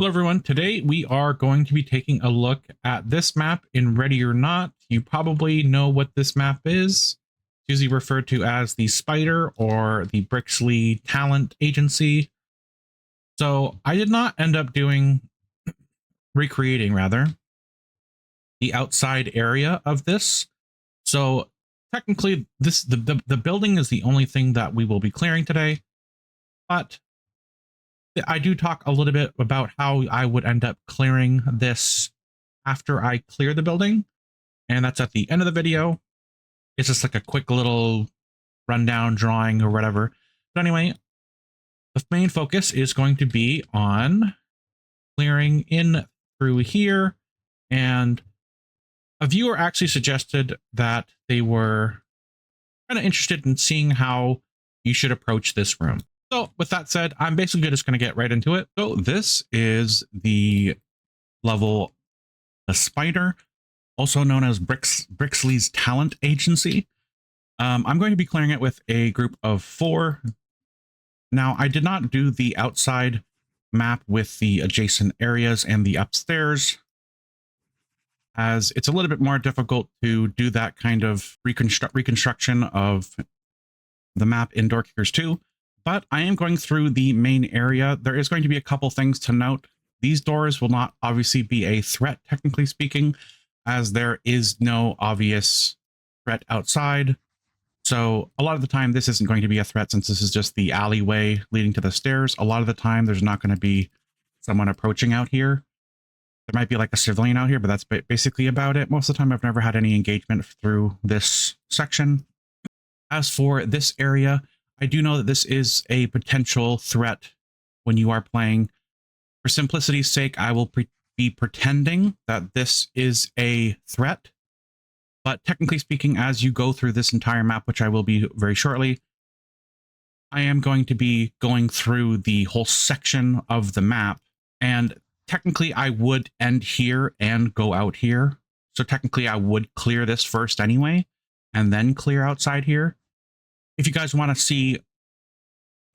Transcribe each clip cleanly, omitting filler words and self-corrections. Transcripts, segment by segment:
Hello everyone, today we are going to be taking a look at this map in Ready or Not. You probably know what this map is. It's usually referred to as the Spider or the Brixley Talent Agency. So I did not end up recreating the outside area of this. So technically the building is the only thing that we will be clearing today, but I do talk a little bit about how I would end up clearing this after I clear the building, and that's at the end of the video. It's just like a quick little rundown drawing or whatever. But anyway, the main focus is going to be on clearing in through here, and a viewer actually suggested that they were kind of interested in seeing how you should approach this room. So with that said, I'm basically just going to get right into it. So this is the level, the Spider, also known as Brixley's Talent Agency. I'm going to be clearing it with a group of 4. Now, I did not do the outside map with the adjacent areas and the upstairs, as it's a little bit more difficult to do that kind of reconstruction of the map in Door Kickers 2. But I am going through the main area. There is going to be a couple things to note. These doors will not obviously be a threat, technically speaking, as there is no obvious threat outside. So a lot of the time, this isn't going to be a threat since this is just the alleyway leading to the stairs. A lot of the time, there's not going to be someone approaching out here. There might be like a civilian out here, but that's basically about it. Most of the time, I've never had any engagement through this section. As for this area, I do know that this is a potential threat when you are playing. For simplicity's sake, I will be pretending that this is a threat. But technically speaking, as you go through this entire map, which I will be very shortly, I am going to be going through the whole section of the map. And technically, I would end here and go out here. So technically, I would clear this first anyway, and then clear outside here. If you guys want to see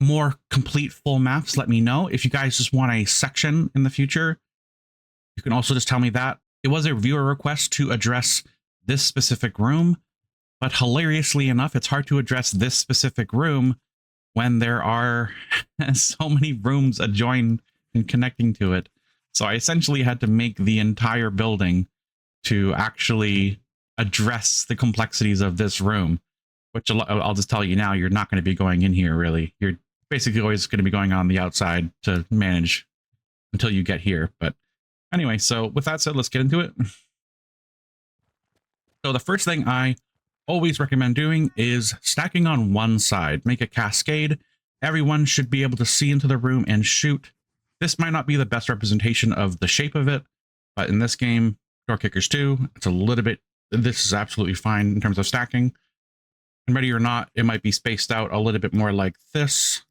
more complete full maps, let me know. If you guys just want a section in the future, you can also just tell me that. It was a viewer request to address this specific room, but hilariously enough, it's hard to address this specific room when there are so many rooms adjoined and connecting to it. So I essentially had to make the entire building to actually address the complexities of this room. Which I'll just tell you now, you're not going to be going in here, really. You're basically always going to be going on the outside to manage until you get here. But anyway, so with that said, let's get into it. So the first thing I always recommend doing is stacking on one side. Make a cascade. Everyone should be able to see into the room and shoot. This might not be the best representation of the shape of it, but in this game, Door Kickers 2, it's a little bit, this is absolutely fine in terms of stacking. And Ready or Not, it might be spaced out a little bit more like this,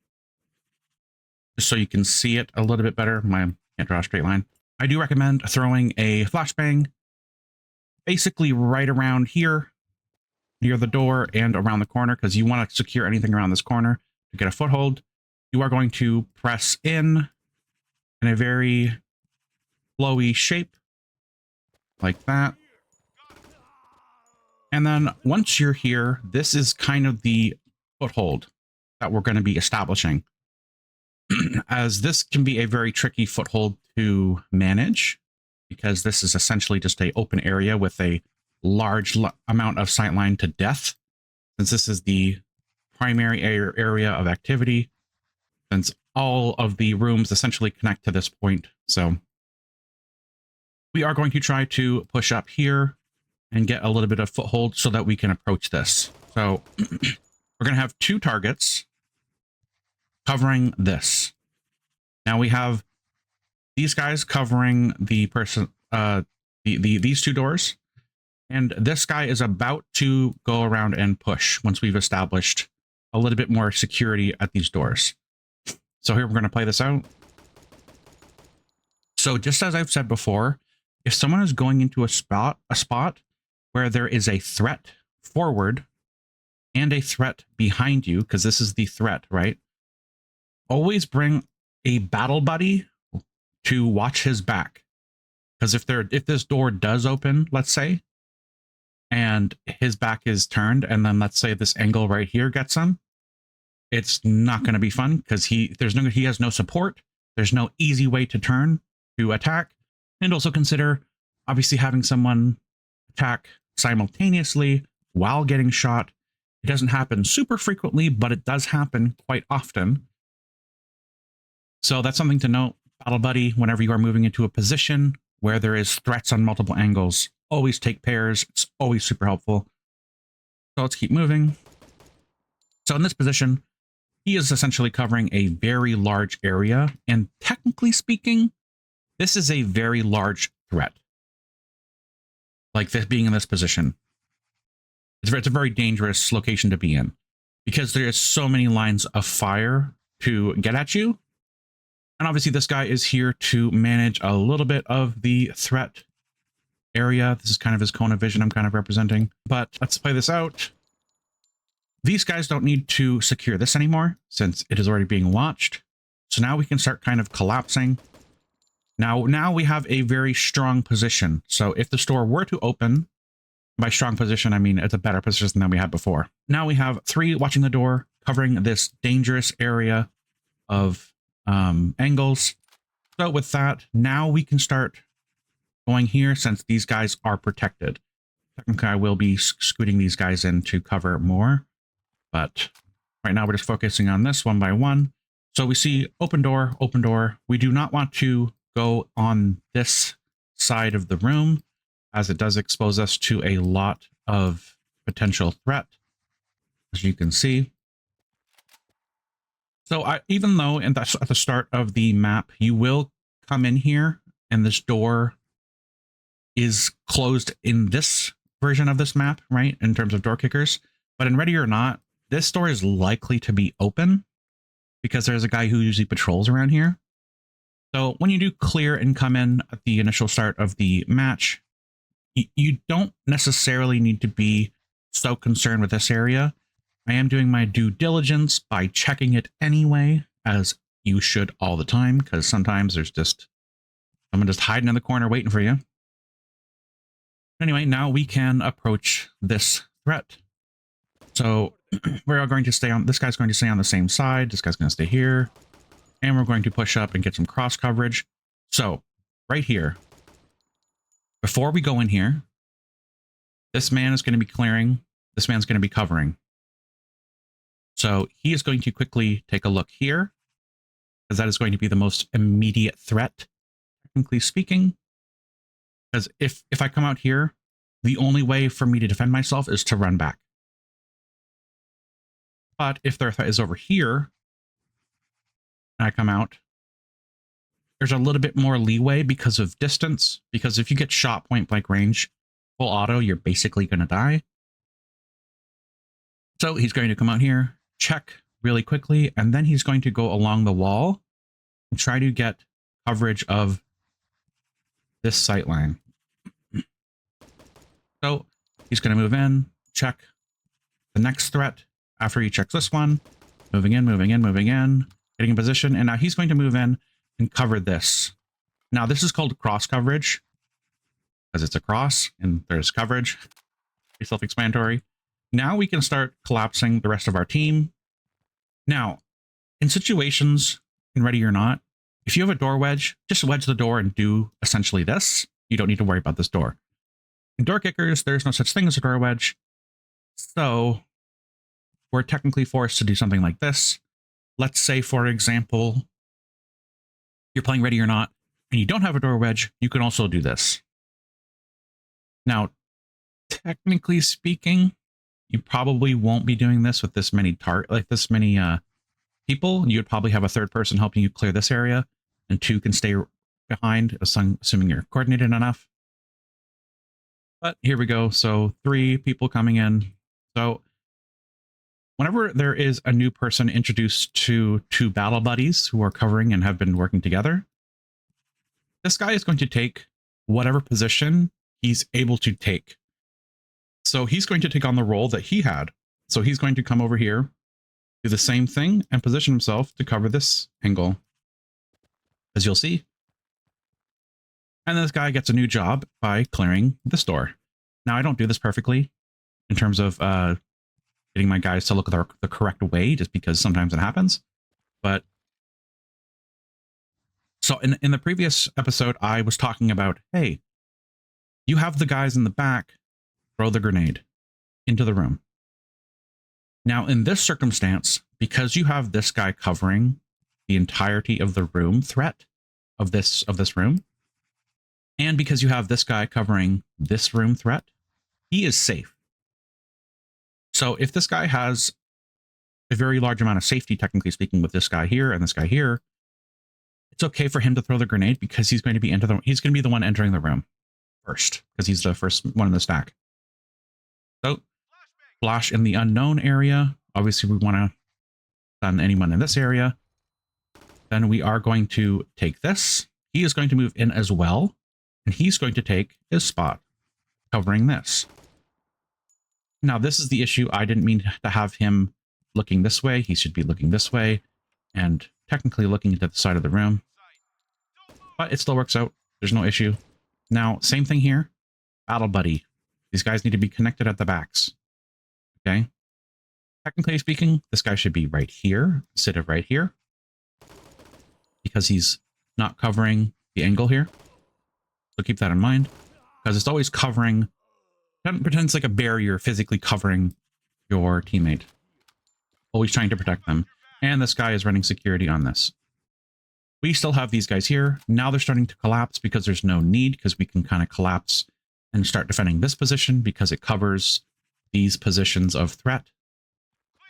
just so you can see it a little bit better. I can't draw a straight line. I do recommend throwing a flashbang basically right around here, near the door and around the corner, because you want to secure anything around this corner to get a foothold. You are going to press in a very flowy shape, like that. And then once you're here, this is kind of the foothold that we're going to be establishing, as this can be a very tricky foothold to manage, because this is essentially just an open area with a large amount of sightline to death, since this is the primary area of activity, since all of the rooms essentially connect to this point. So we are going to try to push up here and get a little bit of foothold so that we can approach this. So we're going to have 2 targets covering this. Now we have these guys covering the person, these 2 doors, and this guy is about to go around and push once we've established a little bit more security at these doors. So here we're going to play this out. So just as I've said before, if someone is going into a spot where there is a threat forward and a threat behind you, because this is the threat, right? Always bring a battle buddy to watch his back. Because if this door does open, let's say, and his back is turned, and then let's say this angle right here gets him, it's not going to be fun because he has no support. There's no easy way to turn to attack. And also consider obviously having someone attack simultaneously while getting shot. It doesn't happen super frequently, but it does happen quite often. So that's something to note. Battle Buddy, whenever you are moving into a position where there is threats on multiple angles, always take pairs. It's always super helpful. So let's keep moving. So in this position, he is essentially covering a very large area. And technically speaking, this is a very large threat. Like this being in this position. It's a very dangerous location to be in because there is so many lines of fire to get at you. And obviously this guy is here to manage a little bit of the threat area. This is kind of his cone of vision I'm kind of representing. But let's play this out. These guys don't need to secure this anymore since it is already being watched. So now we can start kind of collapsing. Now we have a very strong position. So if the store were to open, by strong position, I mean it's a better position than we had before. Now we have 3 watching the door, covering this dangerous area of angles. So with that, now we can start going here since these guys are protected. Technically, I will be scooting these guys in to cover more. But right now we're just focusing on this one by one. So we see open door, open door. We do not want to go on this side of the room as it does expose us to a lot of potential threat, as you can see. So even though at the start of the map, you will come in here and this door is closed in this version of this map, right? In terms of door kickers. But in Ready or Not, this door is likely to be open because there's a guy who usually patrols around here. So when you do clear and come in at the initial start of the match, you don't necessarily need to be so concerned with this area. I am doing my due diligence by checking it anyway, as you should all the time, because sometimes there's just someone just hiding in the corner waiting for you. Anyway, now we can approach this threat. So we're all going to stay on, this guy's going to stay on the same side. This guy's going to stay here. And we're going to push up and get some cross coverage. So right here, before we go in here, this man is going to be clearing. This man's going to be covering. So he is going to quickly take a look here, because that is going to be the most immediate threat, technically speaking. Because if I come out here, the only way for me to defend myself is to run back. But if their threat is over here, and I come out, there's a little bit more leeway because of distance. Because if you get shot point blank range, full auto, you're basically going to die. So he's going to come out here, check really quickly, and then he's going to go along the wall and try to get coverage of this sight line. So he's going to move in, check the next threat after he checks this one, moving in, moving in, moving in, getting in position, and now he's going to move in and cover this. Now this is called cross coverage because it's a cross and there's coverage. It's self-explanatory. Now we can start collapsing the rest of our team. Now, in situations in Ready or Not, if you have a door wedge, just wedge the door and do essentially this. You don't need to worry about this door. In door kickers, there's no such thing as a door wedge. So we're technically forced to do something like this. Let's say, for example, you're playing Ready or Not and you don't have a door wedge, you can also do this. Now, technically speaking, you probably won't be doing this with this many people. You would probably have a third person helping you clear this area, and 2 can stay behind, assuming you're coordinated enough. But here we go. So 3 people coming in. So whenever there is a new person introduced to 2 battle buddies who are covering and have been working together, this guy is going to take whatever position he's able to take. So he's going to take on the role that he had. So he's going to come over here, do the same thing, and position himself to cover this angle. As you'll see, And this guy gets a new job by clearing this door. Now, I don't do this perfectly in terms of getting my guys to look the correct way, just because sometimes it happens. But so in the previous episode, I was talking about, hey, you have the guys in the back throw the grenade into the room. Now, in this circumstance, because you have this guy covering the entirety of the room threat of this room, and because you have this guy covering this room threat, he is safe. So if this guy has a very large amount of safety, technically speaking, with this guy here and this guy here, it's okay for him to throw the grenade because he's going to be the one entering the room first, because he's the first one in the stack. So flash in the unknown area. Obviously, we want to stun anyone in this area. Then we are going to take this. He is going to move in as well, and he's going to take his spot covering this. Now, this is the issue. I didn't mean to have him looking this way. He should be looking this way and technically looking into the side of the room. But it still works out. There's no issue. Now, same thing here. Battle buddy. These guys need to be connected at the backs. Okay? Technically speaking, this guy should be right here instead of right here, because he's not covering the angle here. So keep that in mind, because it's always covering, pretend it's like a barrier physically covering your teammate. Always trying to protect them. And this guy is running security on this. We still have these guys here. Now they're starting to collapse because there's no need, because we can kind of collapse and start defending this position because it covers these positions of threat.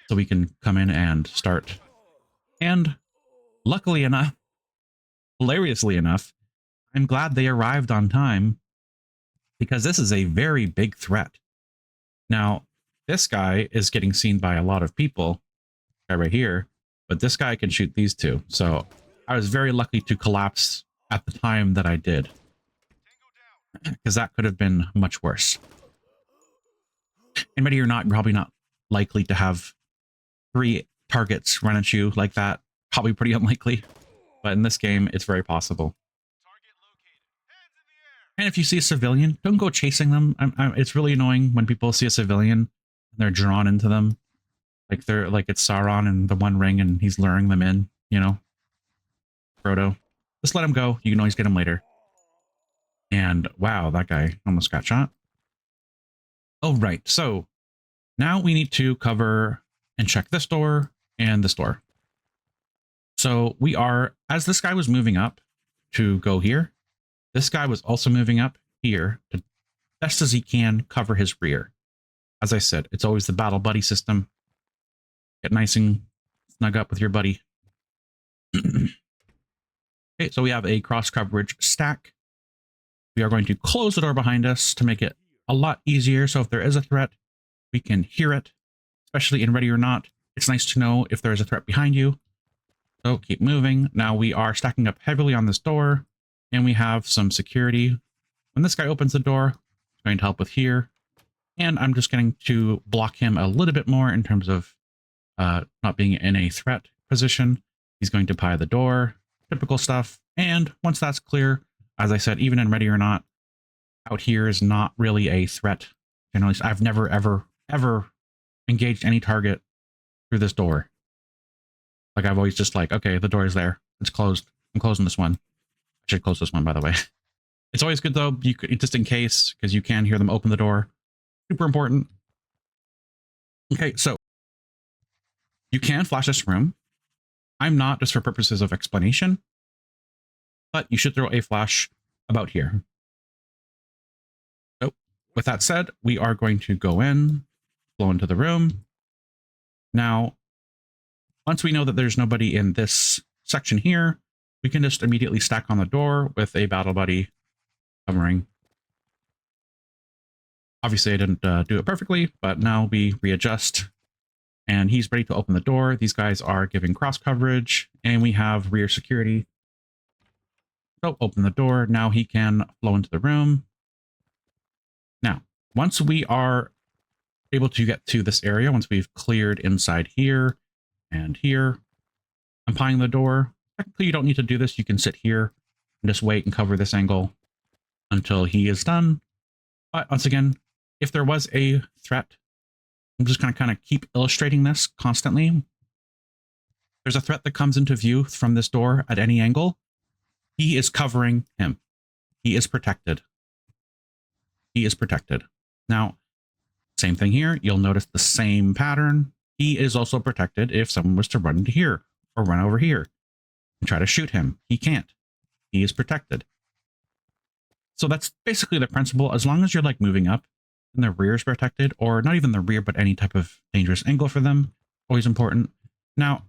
So we can come in and start. And luckily enough, hilariously enough, I'm glad they arrived on time, because this is a very big threat. Now, this guy is getting seen by a lot of people, guy right here, but this guy can shoot these two. So I was very lucky to collapse at the time that I did, because that could have been much worse. And maybe you're probably not likely to have 3 targets run at you like that. Probably pretty unlikely, but in this game, it's very possible. And if you see a civilian, don't go chasing them. It's really annoying when people see a civilian and they're drawn into them. Like it's Sauron in the One Ring and he's luring them in, you know? Frodo. Just let him go. You can always get him later. And wow, that guy almost got shot. Oh, right. So now we need to cover and check this door and this door. So we are, as this guy was moving up to go here, this guy was also moving up here to best as he can cover his rear. As I said, it's always the battle buddy system. Get nice and snug up with your buddy. Okay, so we have a cross coverage stack. We are going to close the door behind us to make it a lot easier. So if there is a threat, we can hear it, especially in Ready or Not. It's nice to know if there is a threat behind you. So keep moving. Now we are stacking up heavily on this door, and we have some security. When this guy opens the door, it's going to help with here. And I'm just going to block him a little bit more in terms of not being in a threat position. He's going to pie the door, typical stuff. And once that's clear, as I said, even in Ready or Not, out here is not really a threat. Generally, I've never, ever engaged any target through this door. Like, I've always just like, okay, the door is there. It's closed. I'm closing this one. I should close this one, by the way. It's always good, though, you could, just in case, because you can hear them open the door. Super important. Okay, so you can flash this room. I'm not, just for purposes of explanation, but you should throw a flash about here. So with that said, we are going to go in, flow into the room. Now, once we know that there's nobody in this section here, we can just immediately stack on the door with a battle buddy covering. Obviously, I didn't do it perfectly, but now we readjust and he's ready to open the door. These guys are giving cross coverage and we have rear security. So open the door. Now he can flow into the room. Now, once we are able to get to this area, once we've cleared inside here and here, I'm pieing the door. Technically, you don't need to do this. You can sit here and just wait and cover this angle. until he is done. But once again, if there was a threat, I'm just going to kind of keep illustrating this constantly. There's a threat that comes into view from this door at any angle. He is covering him. He is protected. He is protected. Now, same thing here. You'll notice the same pattern. He is also protected if someone was to run into here or run over here and try to shoot him. He can't. He is protected. So that's basically the principle. As long as you're like moving up and the rear is protected, or not even the rear, but any type of dangerous angle for them, always important. Now,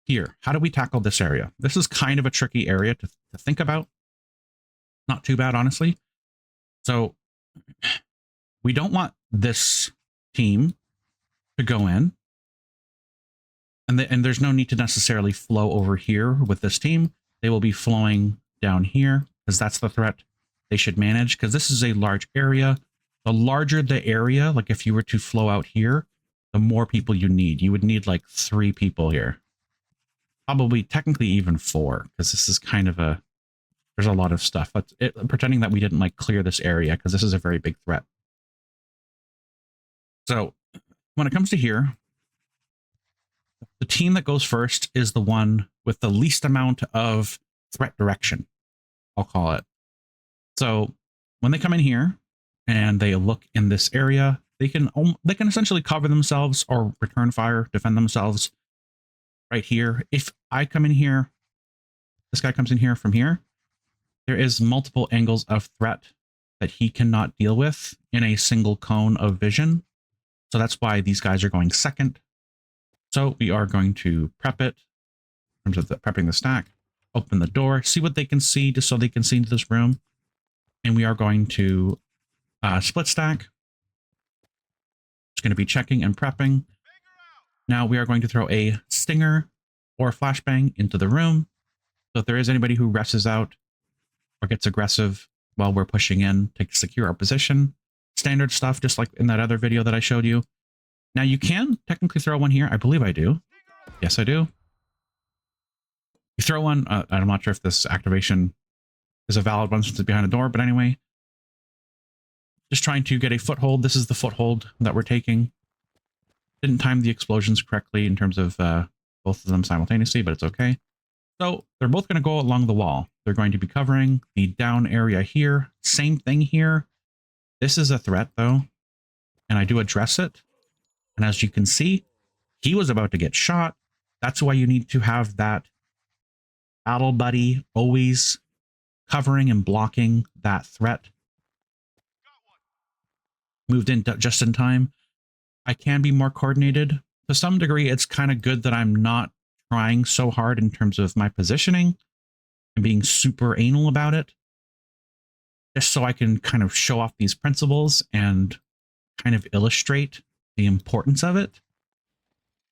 here, how do we tackle this area? This is kind of a tricky area to think about. Not too bad, honestly. So we don't want this team to go in. And there's no need to necessarily flow over here with this team. They will be flowing down here because that's the threat they should manage, because this is a large area. The larger the area, like if you were to flow out here, the more people you need. You would need like 3 people here. Probably technically even 4, because this is kind of a, there's a lot of stuff. But pretending that we didn't like clear this area, because this is a very big threat. So when it comes to here, the team that goes first is the one with the least amount of threat direction, I'll call it. So when they come in here and they look in this area, they can essentially cover themselves or return fire, defend themselves right here. If I come in here, this guy comes in here from here, there is multiple angles of threat that he cannot deal with in a single cone of vision. So that's why these guys are going second. So we are going to prep it in terms of prepping the stack, open the door, see what they can see, just so they can see into this room. And we are going to split stack. It's going to be checking and prepping. Now we are going to throw a stinger or flashbang into the room. So if there is anybody who rushes out or gets aggressive while we're pushing in to secure our position, standard stuff, just like in that other video that I showed you. Now you can technically throw one here. I believe I do. Yes, I do. You throw one. I'm not sure if this activation is a valid one since it's behind a door, but anyway, just trying to get a foothold. This is the foothold that we're taking. Didn't time the explosions correctly in terms of both of them simultaneously, but it's okay. So they're both going to go along the wall. They're going to be covering the down area here. Same thing here. This is a threat though, and I do address it. And as you can see, he was about to get shot. That's why you need to have that battle buddy always covering and blocking that threat. Moved in just in time. I can be more coordinated. To some degree, it's kind of good that I'm not trying so hard in terms of my positioning and being super anal about it, just so I can kind of show off these principles and kind of illustrate the importance of it.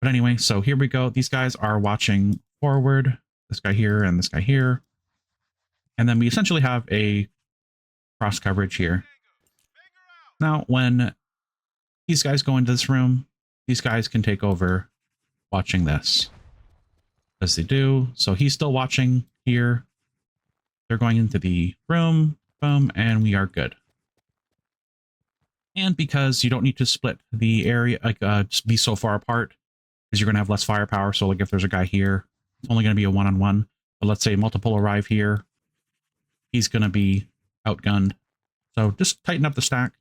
But anyway, so here we go. These guys are watching forward, this guy here and this guy here. And then we essentially have a cross coverage here. Now, when these guys go into this room, these guys can take over watching this, as they do. So he's still watching here. They're going into the room, boom, and we are good. And because you don't need to split the area, like just be so far apart, because you're going to have less firepower. So like if there's a guy here, it's only going to be a one-on-one. But let's say multiple arrive here, he's going to be outgunned. So just tighten up the stack.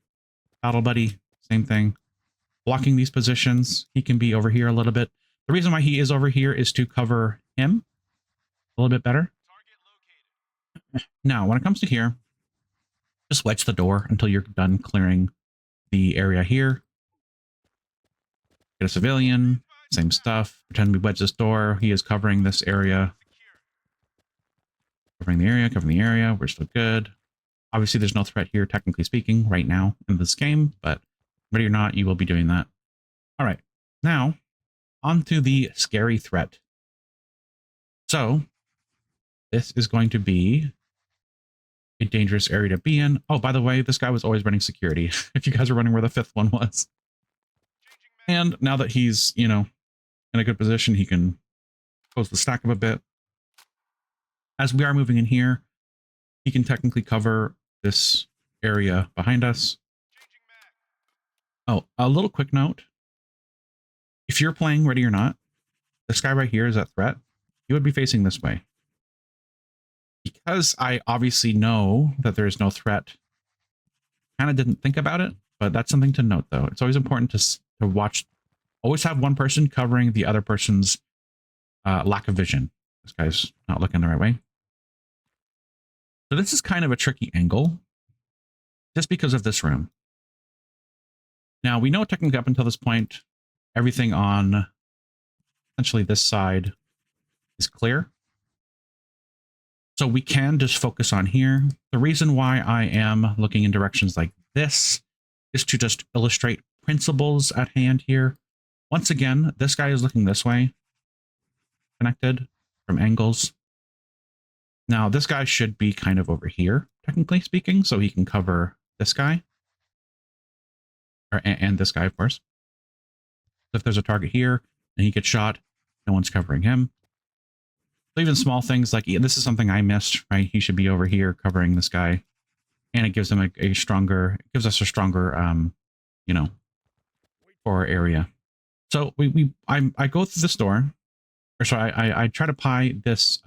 Battle buddy, same thing. Blocking these positions, he can be over here a little bit. The reason why he is over here is to cover him a little bit better. Now, when it comes to here, just wedge the door until you're done clearing the area here. Get a civilian, same stuff. Pretend we wedge this door. He is covering this area. Covering the area. We're still good. Obviously, there's no threat here, technically speaking, right now in this game, but ready or not, you will be doing that. All right, now on to the scary threat. So this is going to be a dangerous area to be in. Oh, by the way, this guy was always running security. If you guys are running where the 5th one was. And now that he's, you know, in a good position, he can close the stack up a bit. As we are moving in here, he can technically cover this area behind us. Oh, a little quick note. If you're playing Ready or Not, this guy right here is a threat. He would be facing this way. Because I obviously know that there is no threat, kind of didn't think about it, but that's something to note, though. It's always important to watch. Always have one person covering the other person's lack of vision. This guy's not looking the right way. So this is kind of a tricky angle, just because of this room. Now, we know technically up until this point, everything on essentially this side is clear. So we can just focus on here. The reason why I am looking in directions like this is to just illustrate principles at hand here. Once again, this guy is looking this way, connected from angles. Now, this guy should be kind of over here, technically speaking, so he can cover this guy. And this guy, of course. So if there's a target here and he gets shot, no one's covering him. So even small things like, this is something I missed, right? He should be over here covering this guy. And it gives him a stronger, it gives us a stronger, you know, for area. So I go through this door, or sorry, I try to pie this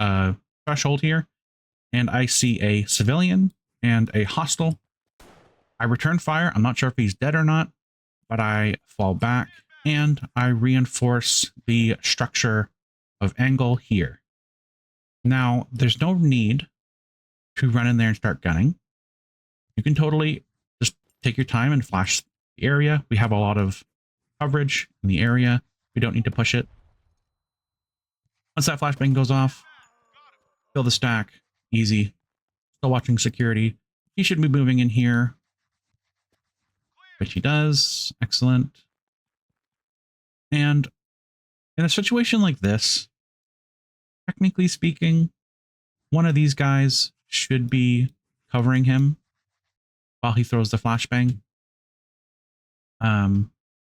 threshold here, and I see a civilian and a hostile. I return fire. I'm not sure if he's dead or not, but I fall back and I reinforce the structure of angle here. Now, there's no need to run in there and start gunning. You can totally just take your time and flash the area. We have a lot of coverage in the area. We don't need to push it. Once that flashbang goes off, fill the stack. Easy. Still watching security. He should be moving in here, which he does. Excellent. And in a situation like this, technically speaking, one of these guys should be covering him while he throws the flashbang.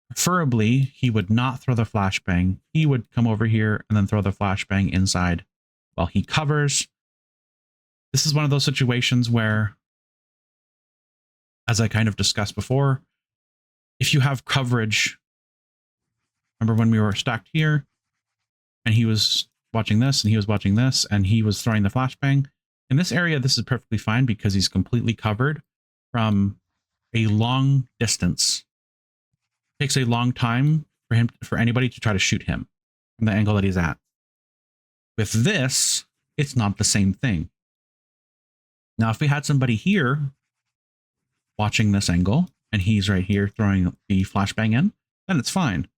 Preferably, he would not throw the flashbang. He would come over here and then throw the flashbang inside while he covers. This is one of those situations where, as I kind of discussed before, if you have coverage, remember when we were stacked here and he was watching this and he was watching this and he was throwing the flashbang. In this area, this is perfectly fine because he's completely covered from a long distance. It takes a long time for anybody to try to shoot him from the angle that he's at. With this, it's not the same thing. Now, if we had somebody here watching this angle and he's right here throwing the flashbang in, then it's fine.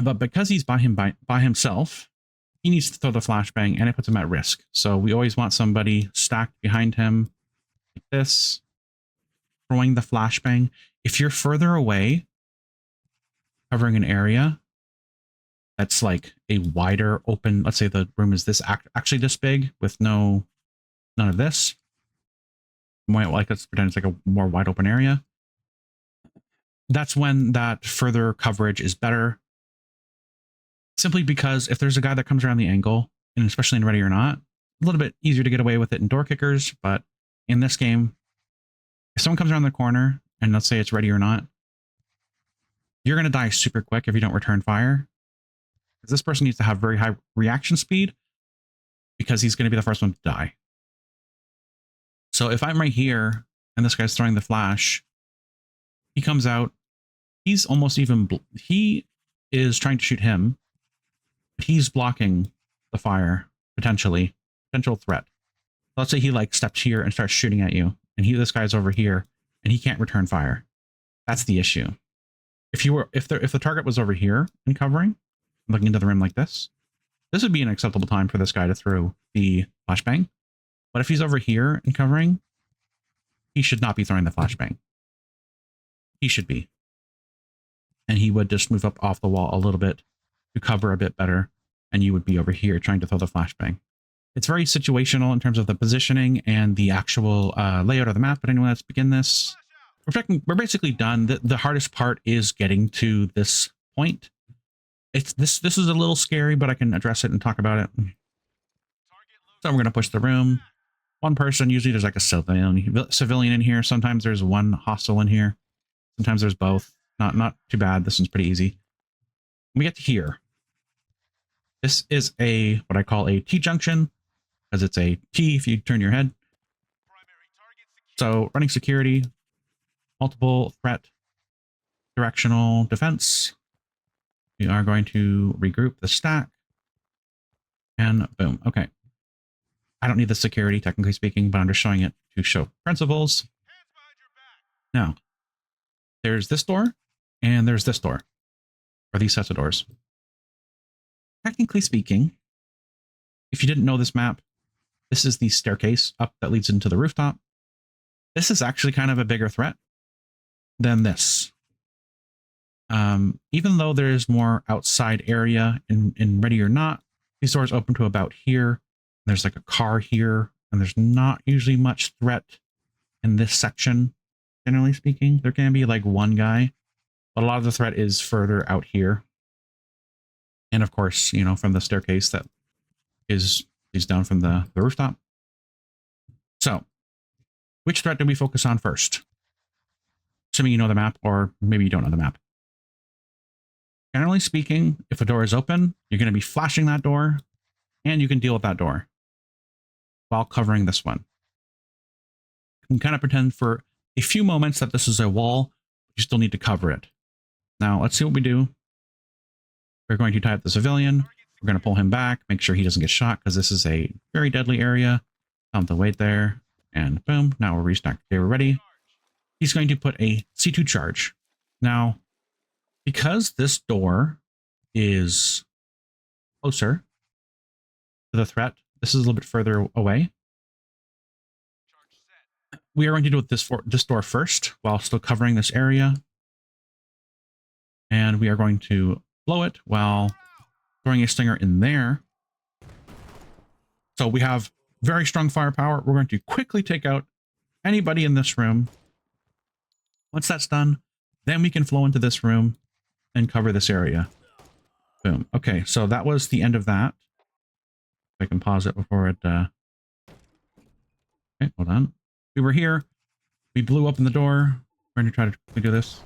But because he's by himself, he needs to throw the flashbang and it puts him at risk. So we always want somebody stacked behind him like this, throwing the flashbang. If you're further away, covering an area that's like a wider open, let's say the room is this actually this big with none of this. Like, let's pretend it's like a more wide open area. That's when that further coverage is better. Simply because if there's a guy that comes around the angle, and especially in Ready or Not, a little bit easier to get away with it in door kickers, but in this game, if someone comes around the corner, and let's say it's Ready or Not, you're going to die super quick if you don't return fire. Because this person needs to have very high reaction speed, because he's going to be the first one to die. So if I'm right here, and this guy's throwing the flash, he comes out, he's almost even, he is trying to shoot him, he's blocking the fire, potential threat. Let's say he like steps here and starts shooting at you, and this guy's over here and he can't return fire. That's the issue. If the target was over here and covering, looking into the rim like this would be an acceptable time for this guy to throw the flashbang. But if he's over here and covering, he should not be throwing the flashbang. He should be. And he would just move up off the wall a little bit to cover a bit better, and you would be over here trying to throw the flashbang. It's very situational in terms of the positioning and the actual layout of the map, but anyway, let's begin this. We're basically done. The hardest part is getting to this point. This is a little scary, but I can address it and talk about it. So we're going to push the room. one person. Usually there's like a civilian in here. Sometimes there's one hostile in here. Sometimes there's both. Not too bad. This one's pretty easy. When we get to here, this is a what I call a T-junction, because it's a T if you turn your head. So running security, multiple threat, directional defense. We are going to regroup the stack. And boom. Okay. I don't need the security, technically speaking, but I'm just showing it to show principles. Now, there's this door, and there's this door, or these sets of doors. Technically speaking, if you didn't know this map, this is the staircase up that leads into the rooftop. This is actually kind of a bigger threat than this. Even though there's more outside area in Ready or Not, these doors open to about here. There's like a car here, and there's not usually much threat in this section. Generally speaking, there can be like one guy, but a lot of the threat is further out here. And of course, you know, from the staircase that is down from the rooftop. So, which threat do we focus on first? Assuming you know the map, or maybe you don't know the map. Generally speaking, if a door is open, you're going to be flashing that door, and you can deal with that door while covering this one. You can kind of pretend for a few moments that this is a wall, but you still need to cover it. Now, let's see what we do. We're going to tie up the civilian. We're going to pull him back, make sure he doesn't get shot, because this is a very deadly area. Tell him to wait there, and boom, now we're restacked. Okay, we're ready. He's going to put a C2 charge. Now, because this door is closer to the threat, this is a little bit further away. We are going to do this door first while still covering this area. And we are going to blow it while throwing a stinger in there. So we have very strong firepower. We're going to quickly take out anybody in this room. Once that's done, then we can flow into this room and cover this area. Boom. Okay, so that was the end of that. I can pause it before it... Okay, hold on. We were here. We blew open the door. We're going to try to do this.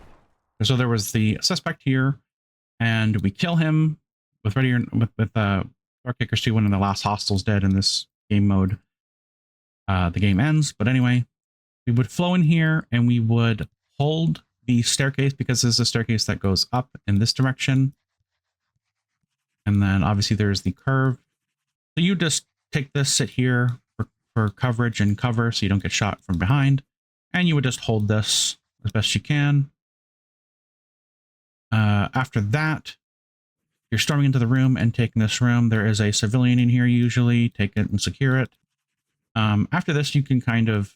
So there was the suspect here, and we kill him with Door Kickers 2 when the last hostile's dead in this game mode. The game ends, but anyway, we would flow in here, and we would hold the staircase, because this is a staircase that goes up in this direction. And then obviously there's the curve. So you just take this, sit here for coverage and cover so you don't get shot from behind. And you would just hold this as best you can. After that, you're storming into the room and taking this room. There is a civilian in here usually. Take it and secure it. After this, you can kind of...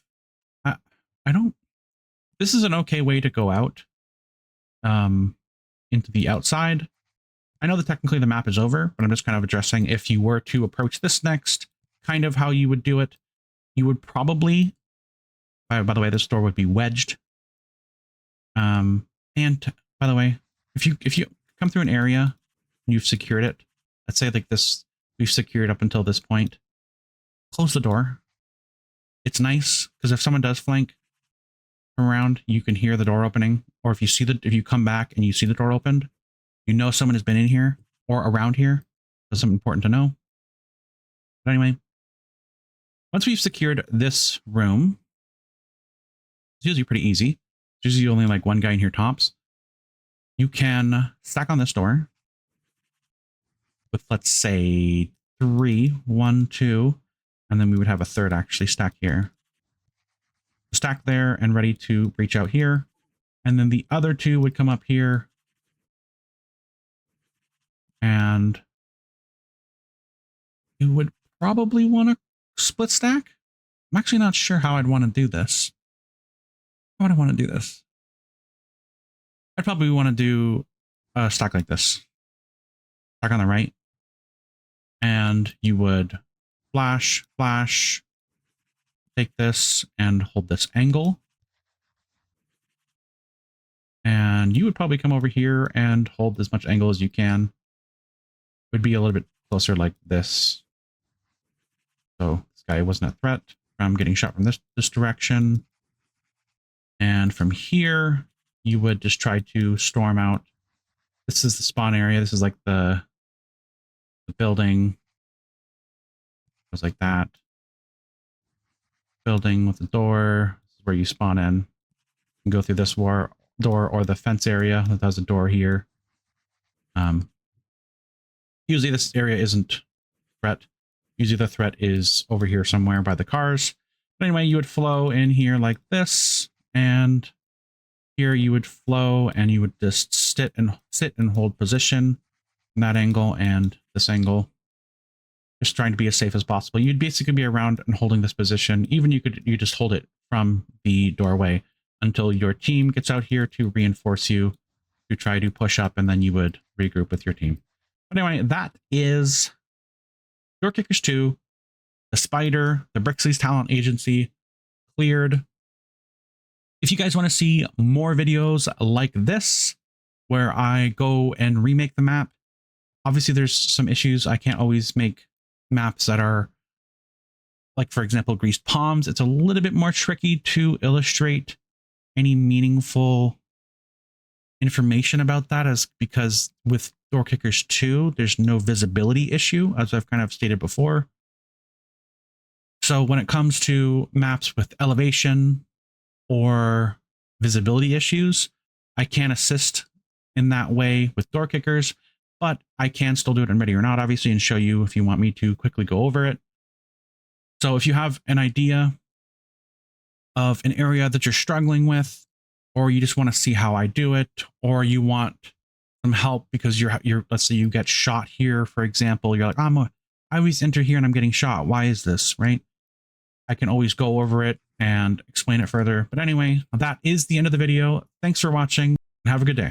This is an okay way to go out into the outside. I know that technically the map is over, but I'm just kind of addressing if you were to approach this next, kind of how you would do it. You would probably, by the way, this door would be wedged. And by the way, if you come through an area and you've secured it, let's say like this, we've secured up until this point, close the door. It's nice because if someone does flank from around, you can hear the door opening. Or if you come back and you see the door opened, you know someone has been in here or around here. That's something important to know. But anyway, once we've secured this room, it's usually pretty easy. It's usually only like one guy in here tops. You can stack on this door with, let's say, 3, 1, 2, and then we would have a third actually stack here. Stack there and ready to reach out here. And then the other 2 would come up here. And you would probably want to split stack. I'm actually not sure how I'd want to do this. How would I want to do this? I'd probably want to do a stack like this. Stack on the right. And you would flash, flash, take this and hold this angle. And you would probably come over here and hold as much angle as you can. It would be a little bit closer like this. So this guy wasn't a threat. from getting shot from this direction. And from here, you would just try to storm out. This is the spawn area. This is like the building. It was like that. Building with the door. This is where you spawn in. You can go through this door or the fence area that has a door here. Usually this area isn't threat. Usually the threat is over here somewhere by the cars. But anyway, you would flow in here like this, and here you would flow, and you would just sit and hold position in that angle and this angle, just trying to be as safe as possible. You'd basically be around and holding this position. Even you just hold it from the doorway until your team gets out here to reinforce you, to try to push up, and then you would regroup with your team. But anyway, that is Door Kickers 2, the Spider, the Brixley's Talent Agency, cleared. If you guys want to see more videos like this, where I go and remake the map, obviously there's some issues. I can't always make maps that are, like, for example, Greased Palms. It's a little bit more tricky to illustrate any meaningful information about that, as because with Door Kickers 2, there's no visibility issue, as I've kind of stated before. So when it comes to maps with elevation or visibility issues, I can't assist in that way with Door Kickers, but I can still do it in Ready or Not, obviously, and show you if you want me to quickly go over it. So if you have an idea of an area that you're struggling with, or you just want to see how I do it, or you want some help because you're let's say you get shot here, for example, you're like, I always enter here and I'm getting shot. Why is this, right? I can always go over it and explain it further. But anyway, that is the end of the video. Thanks for watching and have a good day.